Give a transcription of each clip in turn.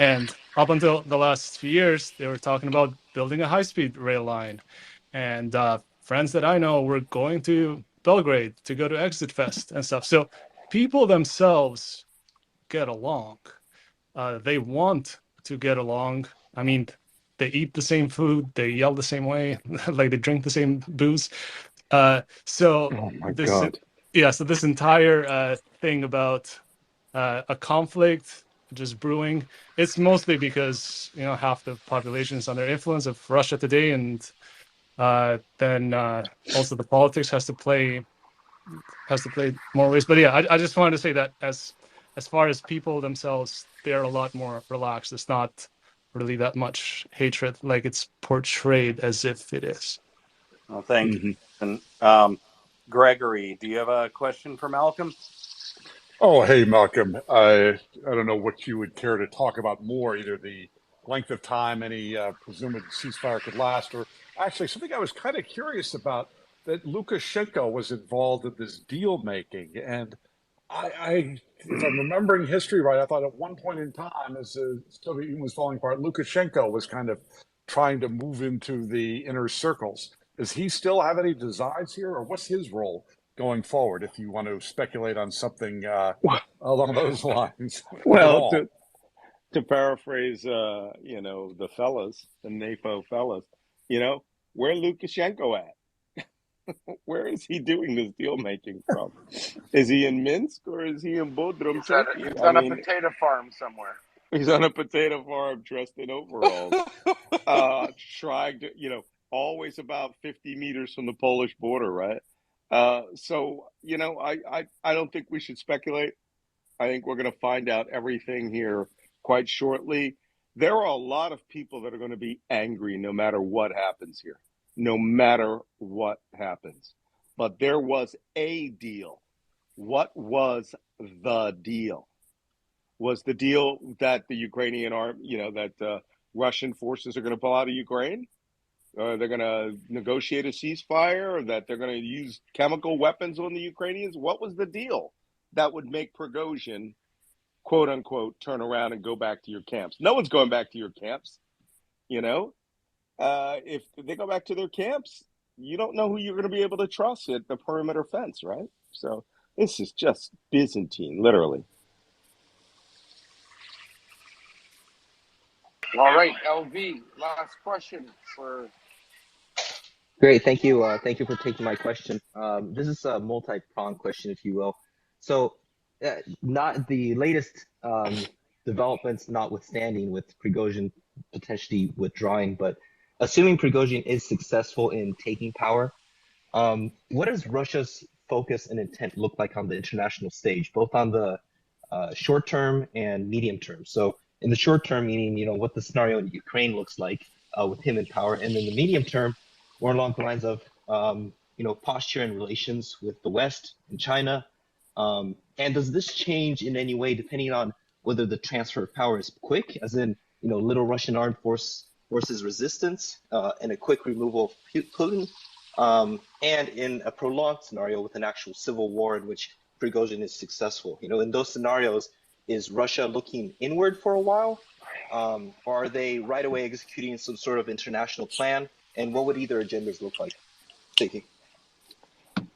And up until the last few years, they were talking about building a high-speed rail line. And friends that I know were going to Belgrade to go to Exit Fest and stuff. So people themselves get along. They want to get along. I mean, they eat the same food, they yell the same way, like they drink the same booze. So Oh my this, God. yeah, so this entire thing about a conflict just brewing, it's mostly because half the population is under influence of Russia today, and then also the politics has to play more ways. But yeah, I just wanted to say that as far as people themselves, they're a lot more relaxed. It's not really that much hatred like it's portrayed as if it is. Well, thank you. Hmm. And Gregory, do you have a question for Malcolm? Oh, hey, Malcolm. I don't know what you would care to talk about more, either the length of time any presumed ceasefire could last, or actually something I was kind of curious about, that Lukashenko was involved in this deal making. And if I'm remembering history right, I thought at one point in time, as the Soviet Union was falling apart, Lukashenko was kind of trying to move into the inner circles. Does he still have any designs here, or what's his role going forward, if you want to speculate on something along those lines, if at Well, all? to paraphrase, the fellas, the NAFO fellas, you know, where Lukashenko at? Where is he doing this deal making from? Is he in Minsk or is he in Bodrum, Turkey? He's I on a mean, potato farm somewhere. he's on a potato farm dressed in overalls, trying to, always about 50 meters from the Polish border, right? So, I don't think we should speculate. I think we're going to find out everything here quite shortly. There are a lot of people that are going to be angry no matter what happens here, no matter what happens. But there was a deal. What was the deal? Was the deal that the Ukrainian army, that Russian forces are going to pull out of Ukraine? Or they're going to negotiate a ceasefire? Or that they're going to use chemical weapons on the Ukrainians? What was the deal that would make Prigozhin, quote unquote, turn around and go back to your camps? No one's going back to your camps. You know, if they go back to their camps, you don't know who you're going to be able to trust at the perimeter fence, right? So this is just Byzantine, literally. All right, LV, last question for. Great, thank you. Thank you for taking my question. This is a multi-pronged question, if you will. So, not the latest developments notwithstanding, with Prigozhin potentially withdrawing, but assuming Prigozhin is successful in taking power, what does Russia's focus and intent look like on the international stage, both on the short term and medium term? So, in the short term, meaning what the scenario in Ukraine looks like with him in power, and in the medium term, more along the lines of posture and relations with the West and China. And does this change in any way depending on whether the transfer of power is quick, as in little Russian armed forces resistance and a quick removal of Putin, and in a prolonged scenario with an actual civil war in which Prigozhin is successful? In those scenarios, is Russia looking inward for a while, or are they right away executing some sort of international plan? And what would either agendas look like? Thank you.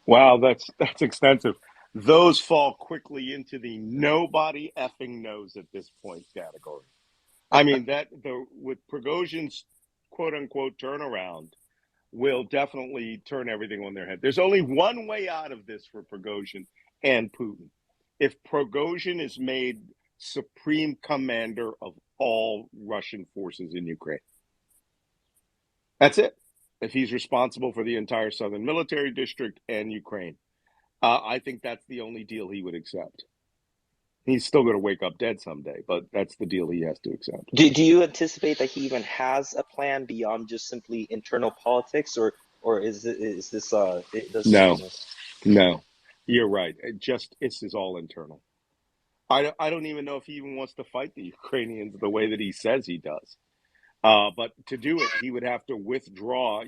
Wow, that's extensive. Those fall quickly into the nobody effing knows at this point category. I mean, with Prigozhin's quote unquote turnaround will definitely turn everything on their head. There's only one way out of this for Prigozhin and Putin. If Prigozhin is made supreme commander of all Russian forces in Ukraine, that's it. If he's responsible for the entire southern military district and Ukraine, I think that's the only deal he would accept. He's still going to wake up dead someday, but that's the deal he has to accept. Do you anticipate that he even has a plan beyond just simply internal politics, or is this does No, excuse me? no, you're right. This is all internal. I don't even know if he even wants to fight the Ukrainians the way that he says he does. But to do it, he would have to withdraw,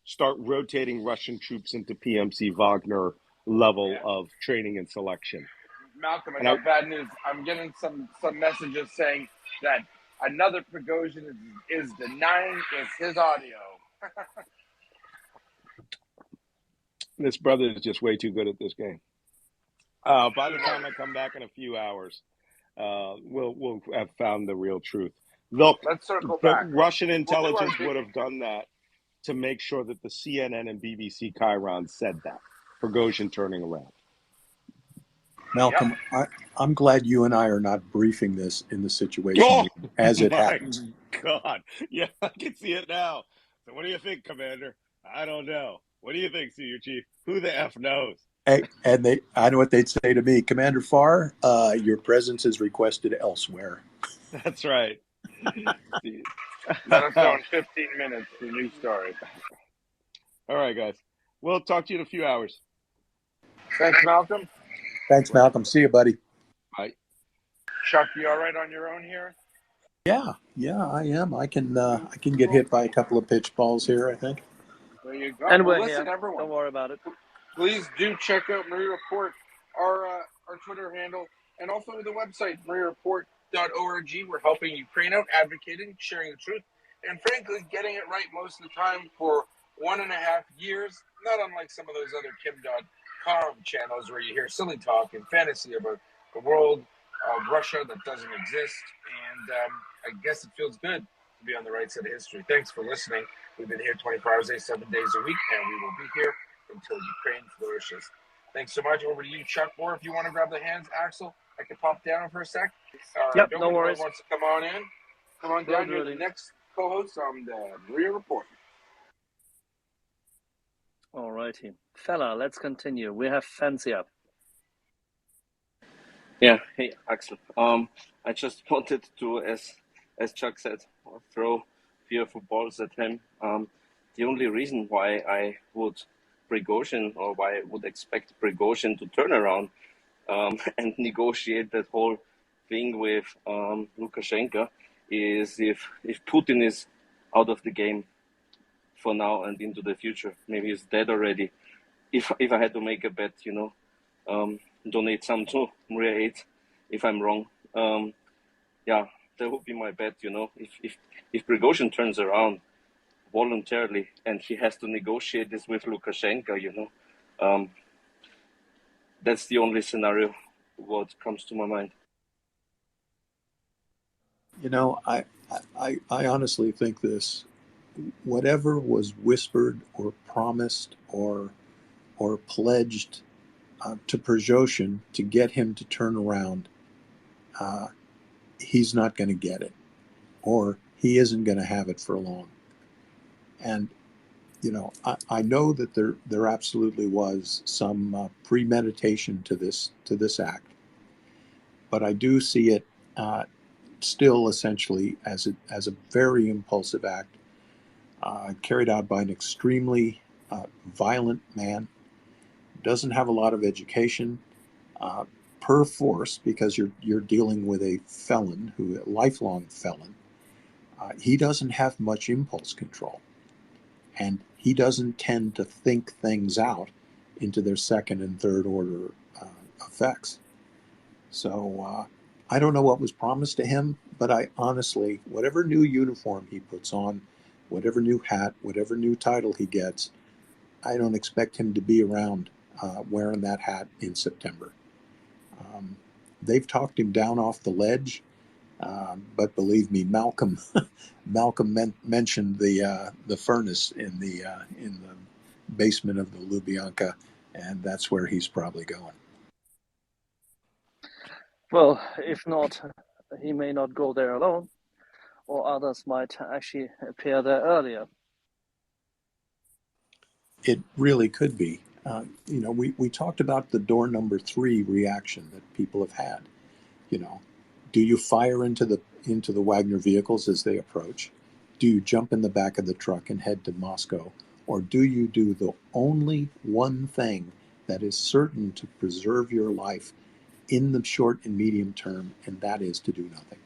start rotating Russian troops into PMC Wagner level Yeah, of training and selection. Malcolm, I And I, got bad news. I'm getting some messages saying that Another Prigozhin is denying it's his audio. This brother is just way too good at this game. By the time I come back in a few hours, we'll have found the real truth. Look, Let's circle the back. Russian We'll do our intelligence big. would have done that to make sure that the CNN and BBC Chiron said that. Prigozhin turning around. Malcolm, I'm glad you and I are not briefing this in the situation Oh, as it my happens. God. Yeah, I can see it now. So what do you think, Commander? I don't know. What do you think, Senior Chief? Who the F knows? Hey, and I know what they'd say to me, Commander Farr, your presence is requested elsewhere. That's right. Let us know in 15 minutes the new story. All right, guys. We'll talk to you in a few hours. Thanks, Malcolm. Thanks, Malcolm. See you, buddy. Bye. Chuck, you all right on your own here? Yeah, I am. I can get hit by a couple of pitch balls here, I think. There you go. And well, we're listen, here. everyone. Don't worry about it. Please do check out MriyaReport, our Twitter handle, and also the website, MriyaReport.org. We're helping Ukraine out, advocating, sharing the truth, and frankly, getting it right most of the time for 1.5 years, not unlike some of those other Kim.com channels where you hear silly talk and fantasy about the world of Russia that doesn't exist. And I guess it feels good to be on the right side of history. Thanks for listening. We've been here 24 hours a day, 7 days a week, and we will be here until Ukraine flourishes. Thanks so much. Over to you, Chuck. Or if you want to grab the hands, Axel, I can pop down for a sec. Yep, Don't no worries. wants to come on in. Come on down. You're the next co-host on the MriyaReport. All righty. Fella, let's continue. We have Fancy up. Yeah, hey Axel. I just wanted to, as Chuck said, throw fearful balls at him. The only reason why I would Prigozhin, or why I would expect Prigozhin to turn around and negotiate that whole thing with Lukashenko is if Putin is out of the game for now and into the future. Maybe he's dead already. If I had to make a bet, donate some to Maria 8 if I'm wrong. Yeah, that would be my bet, If Prigozhin turns around voluntarily and he has to negotiate this with Lukashenko, that's the only scenario what comes to my mind. I honestly think this. Whatever was whispered or promised or pledged to Prigozhin to get him to turn around, he's not going to get it, or he isn't going to have it for long. And I know that there absolutely was some premeditation to this act, but I do see it still essentially as a very impulsive act carried out by an extremely violent man. Doesn't have a lot of education, per force, because you're dealing with a felon, a lifelong felon. He doesn't have much impulse control, and he doesn't tend to think things out into their second and third order effects. So I don't know what was promised to him, but I honestly, whatever new uniform he puts on, whatever new hat, whatever new title he gets, I don't expect him to be around wearing that hat in September. They've talked him down off the ledge, but believe me, Malcolm mentioned the furnace in the basement of the Lubyanka, and that's where he's probably going. Well, if not, he may not go there alone, or others might actually appear there earlier. It really could be. We talked about the door number 3 reaction that people have had. Do you fire into the Wagner vehicles as they approach? Do you jump in the back of the truck and head to Moscow? Or do you do the only one thing that is certain to preserve your life in the short and medium term, and that is to do nothing?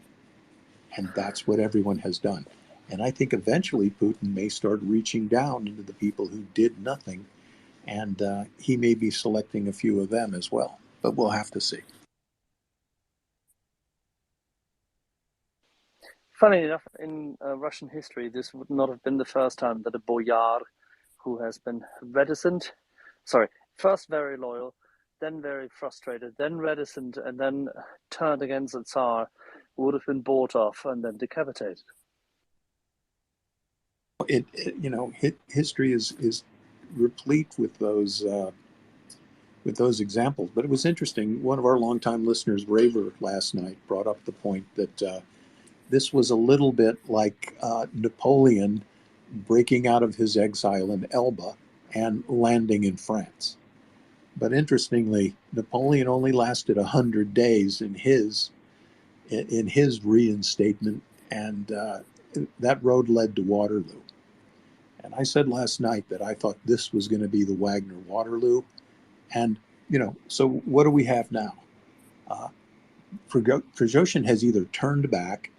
And that's what everyone has done. And I think eventually Putin may start reaching down into the people who did nothing, and he may be selecting a few of them as well. But we'll have to see. Funny enough, in Russian history, this would not have been the first time that a boyar who has been first very loyal, then very frustrated, then reticent, and then turned against the Tsar, would have been bought off and then decapitated. History is replete with those examples. But it was interesting. One of our longtime listeners, Raver, last night brought up the point that this was a little bit like Napoleon breaking out of his exile in Elba and landing in France. But interestingly, Napoleon only lasted 100 days in his reinstatement, and that road led to Waterloo. And I said last night that I thought this was going to be the Wagner Waterloo. And, so what do we have now? Prigozhin has either turned back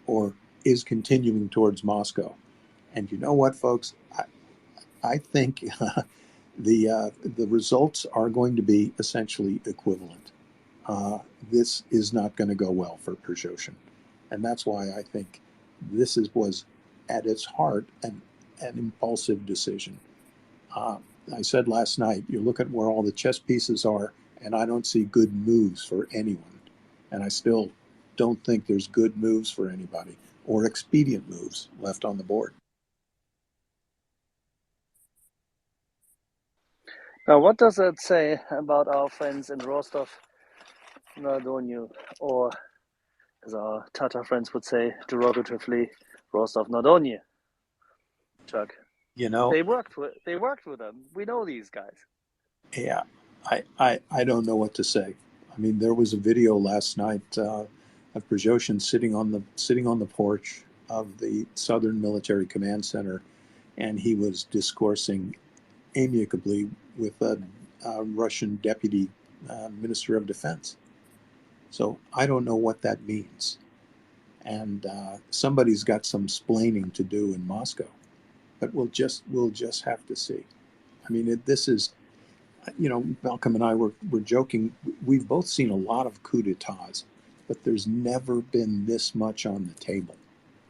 or is continuing towards Moscow. And you know what, folks? I think the results are going to be essentially equivalent. This is not going to go well for Prigozhin. And that's why I think this was at its heart an impulsive decision. I said last night, you look at where all the chess pieces are, and I don't see good moves for anyone. And I still don't think there's good moves for anybody or expedient moves left on the board. Now, what does that say about our friends in Rostov-na-Don, or as our Tatar friends would say derogatively, Rostov-na-Don? Chuck, they worked with them. We know these guys. Yeah, I don't know what to say. I mean, there was a video last night of Prigozhin sitting on the porch of the Southern Military Command Center, and he was discoursing amicably with a Russian deputy minister of defense. So I don't know what that means, and somebody's got some splaining to do in Moscow, but we'll just have to see. I mean, this is. Malcolm and I were joking. We've both seen a lot of coups d'etats, but there's never been this much on the table,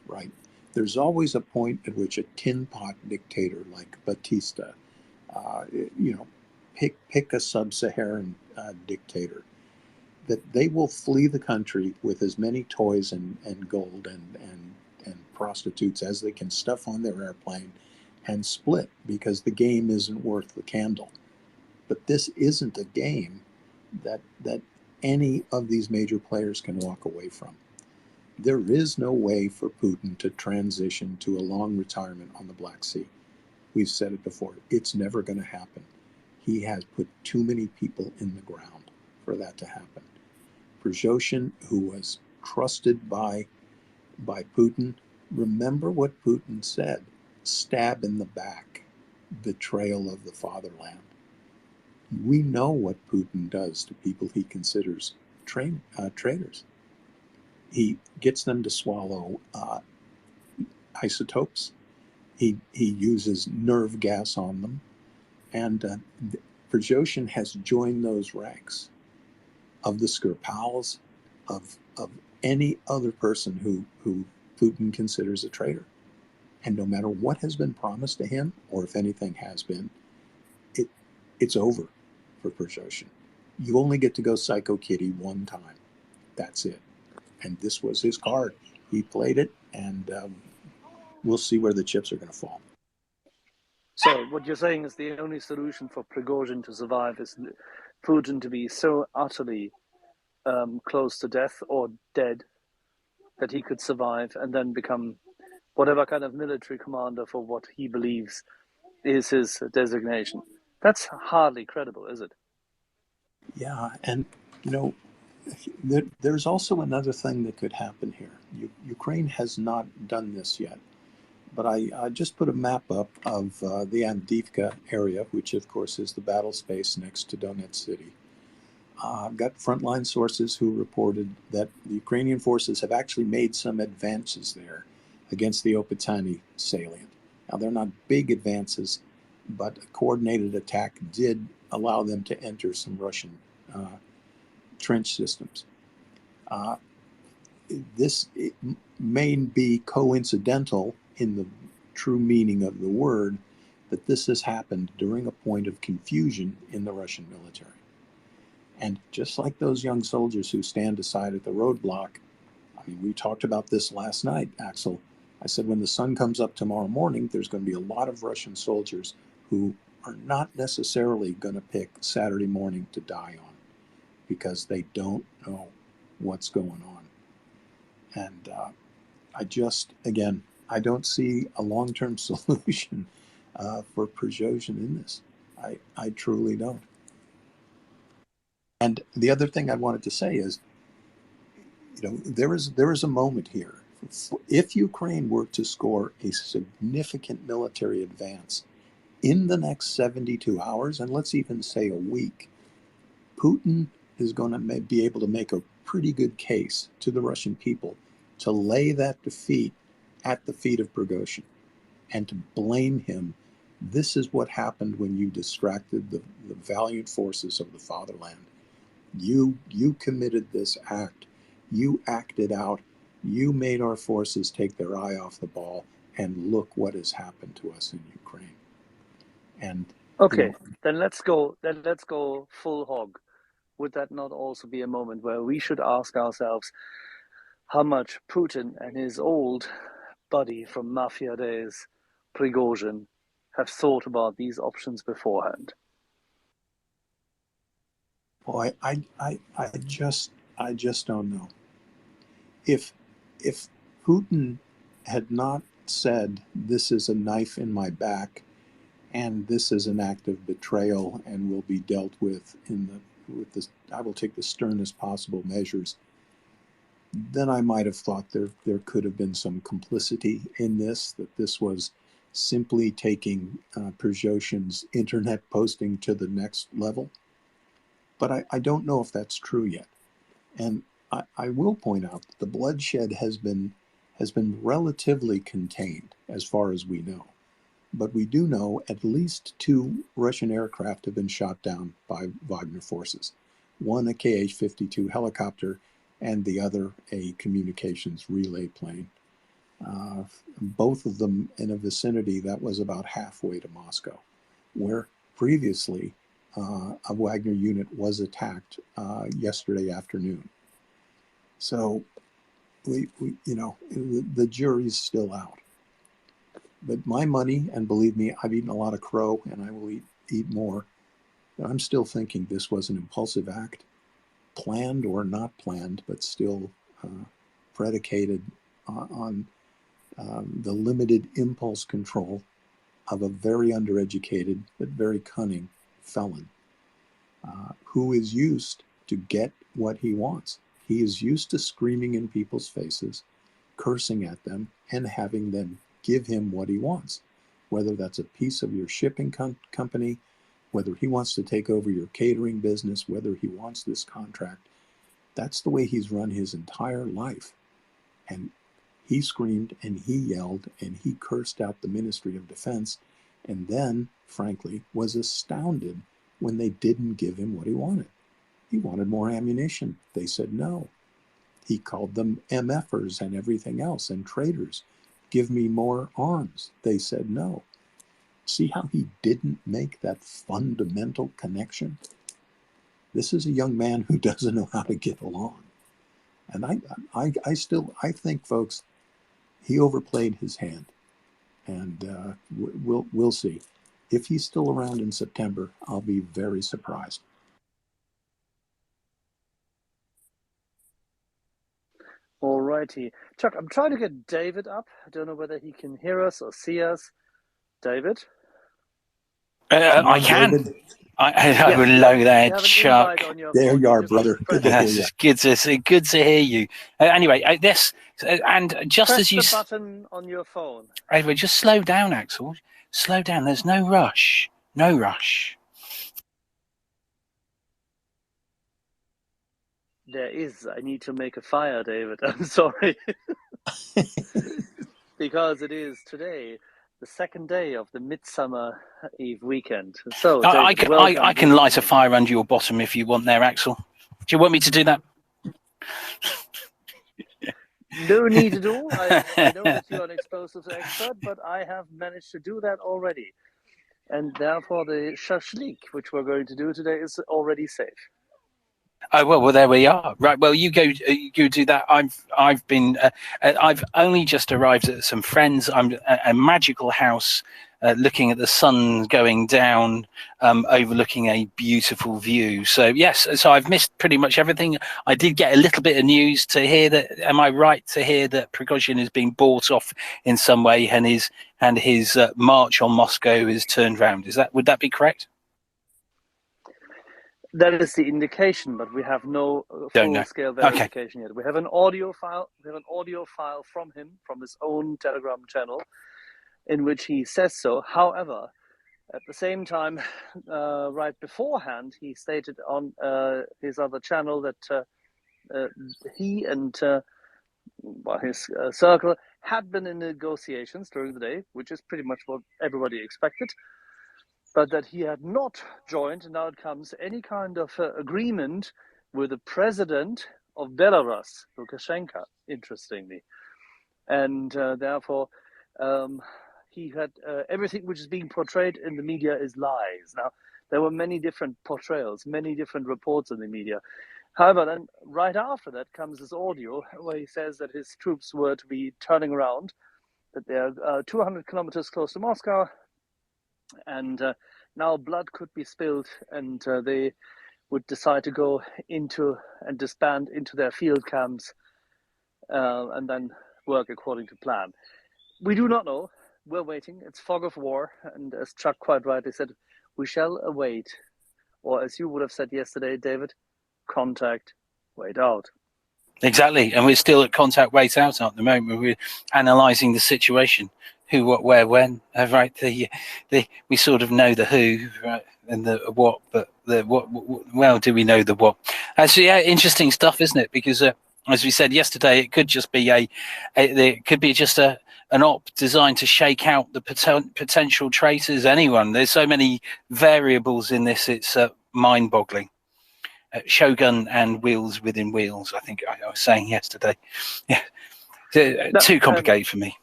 right? There's always a point at which a tin pot dictator like Batista, pick a sub-Saharan dictator, that they will flee the country with as many toys and gold and prostitutes as they can stuff on their airplane and split because the game isn't worth the candle. But this isn't a game that any of these major players can walk away from. There is no way for Putin to transition to a long retirement on the Black Sea. We've said it before. It's never going to happen. He has put too many people in the ground for that to happen. Prigozhin, who was trusted by Putin, remember what Putin said: stab in the back, betrayal of the fatherland. We know what Putin does to people he considers traitors. He gets them to swallow isotopes. He uses nerve gas on them. And Prigozhin has joined those ranks of the Skripals, of any other person who Putin considers a traitor. And no matter what has been promised to him, or if anything has been, it's over for Prigozhin. You only get to go Psycho Kitty one time. That's it. And this was his card. He played it, and we'll see where the chips are going to fall. So what you're saying is the only solution for Prigozhin to survive is Putin to be so utterly close to death or dead that he could survive and then become whatever kind of military commander for what he believes is his designation. That's hardly credible, is it? Yeah, and there's also another thing that could happen here. Ukraine has not done this yet, but I just put a map up of the Avdiivka area, which of course is the battle space next to Donetsk City. I've got frontline sources who reported that the Ukrainian forces have actually made some advances there against the Opatani salient. Now, they're not big advances, but a coordinated attack did allow them to enter some Russian trench systems. this may be coincidental in the true meaning of the word, that this has happened during a point of confusion in the Russian military. And just like those young soldiers who stand aside at the roadblock, I mean, we talked about this last night, Axel. I said, when the sun comes up tomorrow morning, there's going to be a lot of Russian soldiers who are not necessarily going to pick Saturday morning to die on, because they don't know what's going on. And I don't see a long-term solution for Prigozhin in this. I truly don't. And the other thing I wanted to say is, there is a moment here. If Ukraine were to score a significant military advance in the next 72 hours, and let's even say a week, Putin is going to be able to make a pretty good case to the Russian people to lay that defeat at the feet of Prigozhin and to blame him. This is what happened when you distracted the valiant forces of the fatherland. You committed this act. You acted out. You made our forces take their eye off the ball, and look what has happened to us in Ukraine. And okay, then let's go full hog. Would that not also be a moment where we should ask ourselves how much Putin and his old buddy from mafia days, Prigozhin, have thought about these options beforehand? Boy, I just don't know. If Putin had not said, this is a knife in my back, and this is an act of betrayal and will be dealt with I will take the sternest possible measures, then I might have thought there could have been some complicity in this, that this was simply taking Prigozhin's internet posting to the next level. But I don't know if that's true yet. And I will point out that the bloodshed has been relatively contained as far as we know. But we do know at least 2 Russian aircraft have been shot down by Wagner forces. One a Kh-52 helicopter, and the other a communications relay plane. Both of them in a vicinity that was about halfway to Moscow, where previously a Wagner unit was attacked yesterday afternoon. So the jury's still out. But my money, and believe me, I've eaten a lot of crow, and I will eat more. I'm still thinking this was an impulsive act, planned or not planned, but still predicated on the limited impulse control of a very undereducated but very cunning felon who is used to get what he wants. He is used to screaming in people's faces, cursing at them, and having them give him what he wants, whether that's a piece of your shipping company, whether he wants to take over your catering business, whether he wants this contract. That's the way he's run his entire life. And he screamed and he yelled and he cursed out the Ministry of Defense, and then, frankly, was astounded when they didn't give him what he wanted. He wanted more ammunition. They said no. He called them MFers and everything else and traitors. Give me more arms. They said no. See how he didn't make that fundamental connection? This is a young man who doesn't know how to get along. And I think, folks, he overplayed his hand. And we'll see. If he's still around in September, I'll be very surprised. All righty. Chuck, I'm trying to get David up. I don't know whether he can hear us or see us. David? I can. David. Hello there, Chuck. There you are, brother. Good to hear you. Good to hear you. Anyway, this and just press as you the button on your phone. Anyway, just slow down, Axel. Slow down. There's no rush. No rush. There is. I need to make a fire, David. I'm sorry. Because it is today the second day of the Midsummer Eve weekend. So David, I can light a fire under your bottom if you want there, Axel. Do you want me to do that? No need at all. I know that you're an explosives expert, but I have managed to do that already. And therefore, the shashlik, which we're going to do today, is already safe. Oh well, there we are. Right. Well, you go do that. I've been. I've only just arrived at some friends. I'm at a magical house, looking at the sun going down, overlooking a beautiful view. So yes, so I've missed pretty much everything. I did get a little bit of news to hear that. Am I right to hear that Prigozhin is being bought off in some way, and his march on Moscow is turned round? Would that be correct? That is the indication, but we have no full-scale verification yet. We have an audio file. We have an audio file from him, from his own Telegram channel, in which he says so. However, at the same time, right beforehand, he stated on his other channel that he and his circle had been in negotiations during the day, which is pretty much what everybody expected, but that he had not joined, and now it comes, any kind of agreement with the president of Belarus, Lukashenko, interestingly. And therefore, he had everything which is being portrayed in the media is lies. Now, there were many different portrayals, many different reports in the media. However, then right after that comes this audio where he says that his troops were to be turning around, that they are 200 kilometers close to Moscow, and now blood could be spilled, and they would decide to go into and disband into their field camps, and then work according to plan. We do not know. We're waiting. It's fog of war, and as Chuck quite rightly said, we shall await, or as you would have said yesterday, David, contact, wait out. Exactly, and we're still at contact, wait out at the moment. We're analysing the situation, who, what, where, when. Right, we sort of know the who, right, and the what, but the what. Well, do we know the what? Actually, yeah, interesting stuff, isn't it? Because as we said yesterday, it could just be an op designed to shake out the potential traitors. Anyone. There's so many variables in this. It's mind-boggling. Shogun and wheels within wheels, I think I was saying yesterday. Yeah, too complicated for me.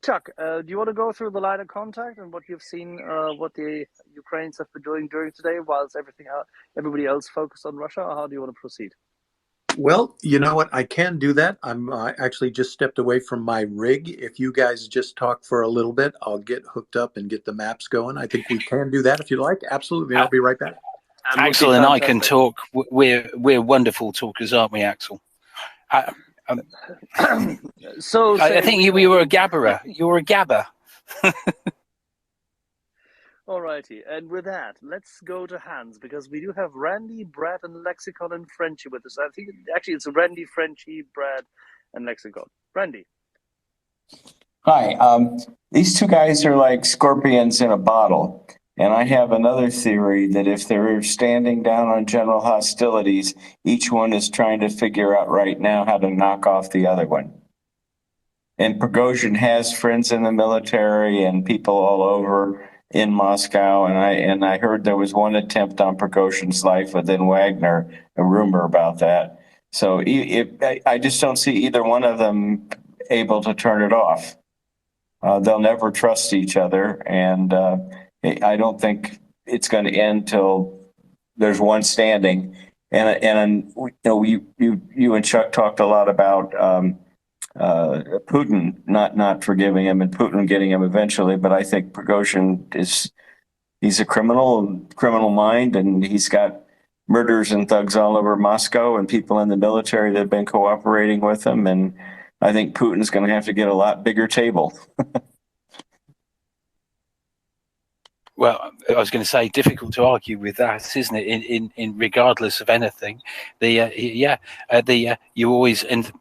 Chuck, do you want to go through the line of contact and what you've seen, what the Ukrainians have been doing during today, whilst everybody else focused on Russia, or how do you want to proceed? Well, you know what? I can do that. I'm actually just stepped away from my rig. If you guys just talk for a little bit, I'll get hooked up and get the maps going. I think we can do that if you like. Absolutely. I'll be right back. Axel and I can talk. We're wonderful talkers, aren't we, Axel? I think you were a gabberer. You were a gabber. Alrighty, and with that, let's go to Hans, because we do have Randy, Brad, and Lexicon and Frenchy with us. I think actually it's Randy, Frenchy, Brad, and Lexicon. Randy. Hi. These two guys are like scorpions in a bottle. And I have another theory that if they're standing down on general hostilities, each one is trying to figure out right now how to knock off the other one. And Prigozhin has friends in the military and people all over in Moscow. And I heard there was one attempt on Prigozhin's life within Wagner, a rumor about that. So I just don't see either one of them able to turn it off. They'll never trust each other. And I don't think it's going to end till there's one standing. And you and Chuck talked a lot about Putin not forgiving him and Putin getting him eventually. But I think Prigozhin he's a criminal mind, and he's got murders and thugs all over Moscow and people in the military that have been cooperating with him. And I think Putin's going to have to get a lot bigger table. Well, I was going to say, difficult to argue with that, isn't it? In regardless of anything, you always, and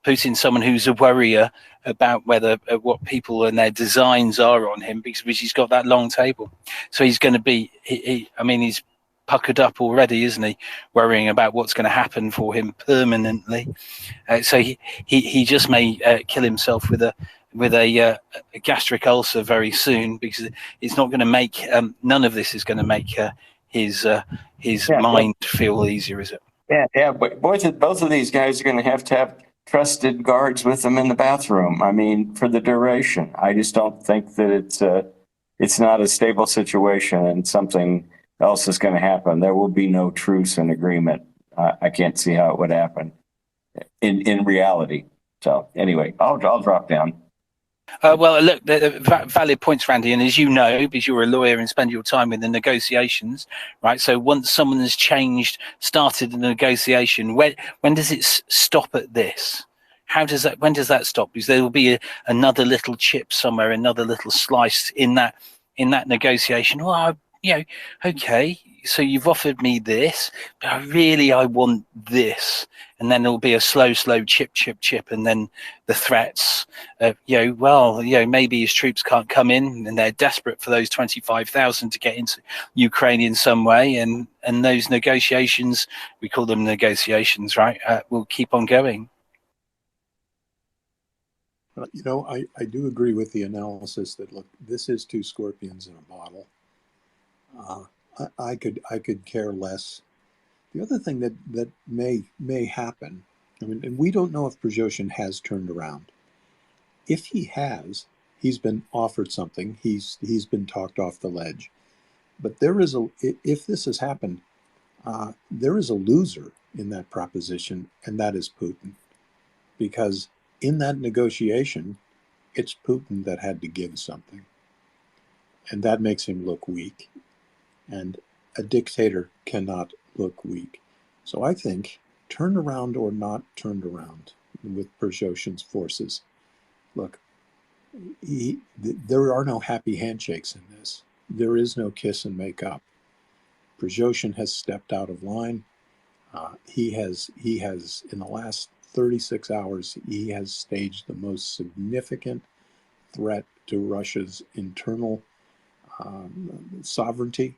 Putin's someone who's a worrier about whether what people and their designs are on him, because he's got that long table. So he's going to be. He's puckered up already, isn't he? Worrying about what's going to happen for him permanently. So he just may kill himself with a gastric ulcer very soon, because it's not going to make none of this is going to make his mind feel easier, is it? Yeah. But both of these guys are going to have trusted guards with them in the bathroom. I mean, for the duration. I just don't think that it's not a stable situation and something else is going to happen. There will be no truce and agreement. I can't see how it would happen in reality. So anyway, I'll drop down. Well, look, valid points, Randy. And as you know, because you're a lawyer and spend your time in the negotiations, right? So once someone has started the negotiation, when does it stop at this? When does that stop? Because there will be another little chip somewhere, another little slice in that negotiation. Well, okay, so you've offered me this, but I want this. And then there'll be a slow chip, and then the threats, maybe his troops can't come in and they're desperate for those 25,000 to get into Ukraine in some way. And those negotiations, we call them negotiations, right, will keep on going. I do agree with the analysis that, look, this is two scorpions in a bottle. I could care less. The other thing that may happen, I mean, and we don't know if Prigozhin has turned around. If he has, he's been offered something. He's been talked off the ledge. But if this has happened, there is a loser in that proposition, and that is Putin, because in that negotiation, it's Putin that had to give something, and that makes him look weak. And a dictator cannot look weak. So I think, turned around or not turned around with Prigozhin's forces, look, there are no happy handshakes in this. There is no kiss and make up. Prigozhin has stepped out of line. He has, in the last 36 hours, he has staged the most significant threat to Russia's internal sovereignty.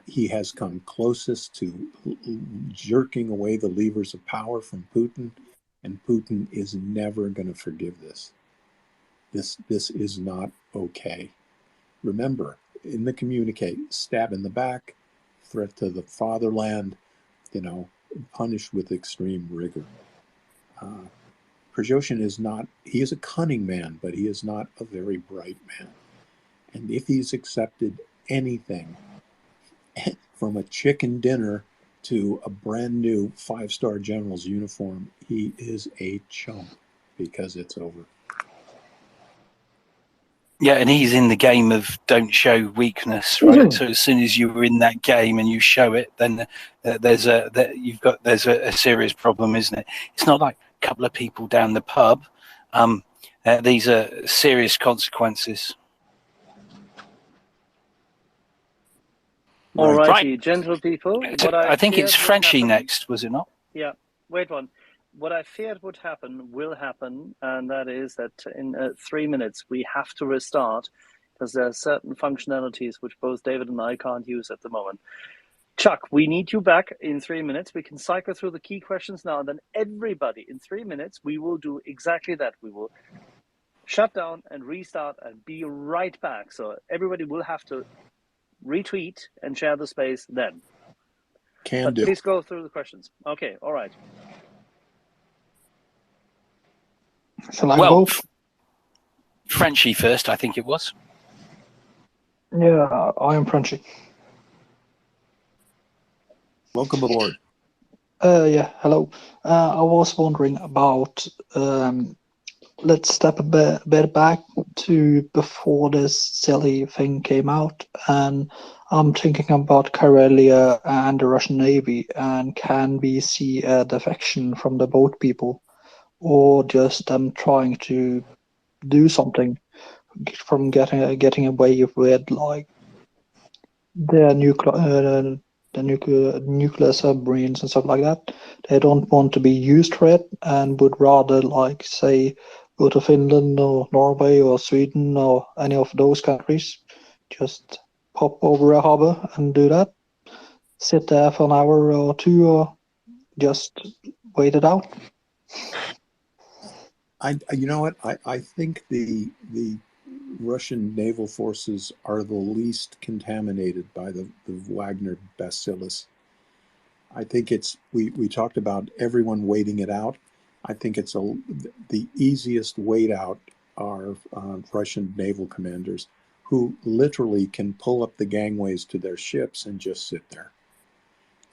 He has come closest to jerking away the levers of power from Putin, and Putin is never going to forgive this. This is not okay. Remember, in the communique, stab in the back, threat to the fatherland, punished with extreme rigor. Prigozhin he is a cunning man, but he is not a very bright man. And if he's accepted anything, from a chicken dinner to a brand new 5-star general's uniform, he is a chump, because it's over. Yeah, and he's in the game of don't show weakness, right? So as soon as you're in that game and you show it, then there's a serious problem, isn't it? It's not like a couple of people down the pub. These are serious consequences. Alrighty, Right. gentle people. I think it's Frenchie next, was it not? Yeah, wait one. What I feared would happen will happen, and that is that in 3 minutes we have to restart because there are certain functionalities which both David and I can't use at the moment. Chuck, we need you back in 3 minutes. We can cycle through the key questions now, and then everybody in 3 minutes, we will do exactly that. We will shut down and restart and be right back. So everybody will have to retweet and share the space then. Can do. Please go through the questions. Okay, all right. Shall I go? Frenchie first, I think it was. Yeah, I am Frenchie. Welcome aboard. Yeah, hello. I was wondering about, let's step a bit back to before this silly thing came out, and I'm thinking about Karelia and the Russian Navy, and can we see a defection from the boat people, or just them trying to do something from getting away with like their nuclear submarines and stuff like that? They don't want to be used for it and would rather, like, say, go to Finland or Norway or Sweden or any of those countries, just pop over a harbor and do that, sit there for an hour or two, or just wait it out. You know what? I think the Russian naval forces are the least contaminated by the Wagner bacillus. I think we talked about everyone waiting it out. I think it's the easiest wait out are Russian naval commanders who literally can pull up the gangways to their ships and just sit there.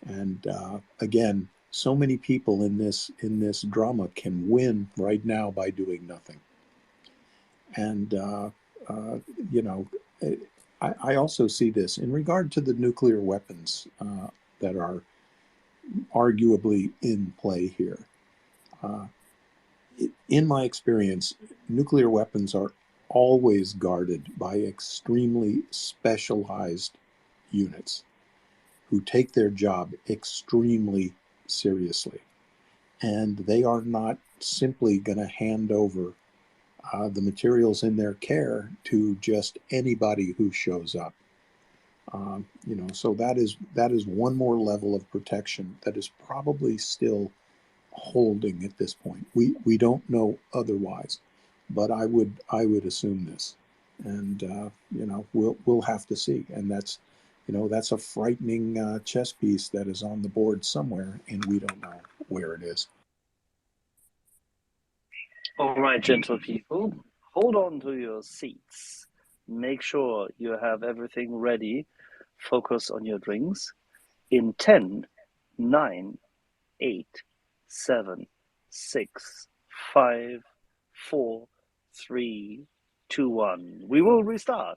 And again, so many people in this drama can win right now by doing nothing. And you know, I also see this in regard to the nuclear weapons that are arguably in play here. In my experience, nuclear weapons are always guarded by extremely specialized units who take their job extremely seriously. And they are not simply going to hand over the materials in their care to just anybody who shows up. You know, so that is one more level of protection that is probably still holding at this point. We don't know otherwise, but I would assume this, and you know, we'll have to see. And that's, you know, that's a frightening chess piece that is on the board somewhere, and we don't know where it is. All right, gentle people, hold on to your seats. Make sure you have everything ready. Focus on your drinks. In 10, 9, 8, 7, 6, 5, 4, 3, 2, 1. We will restart.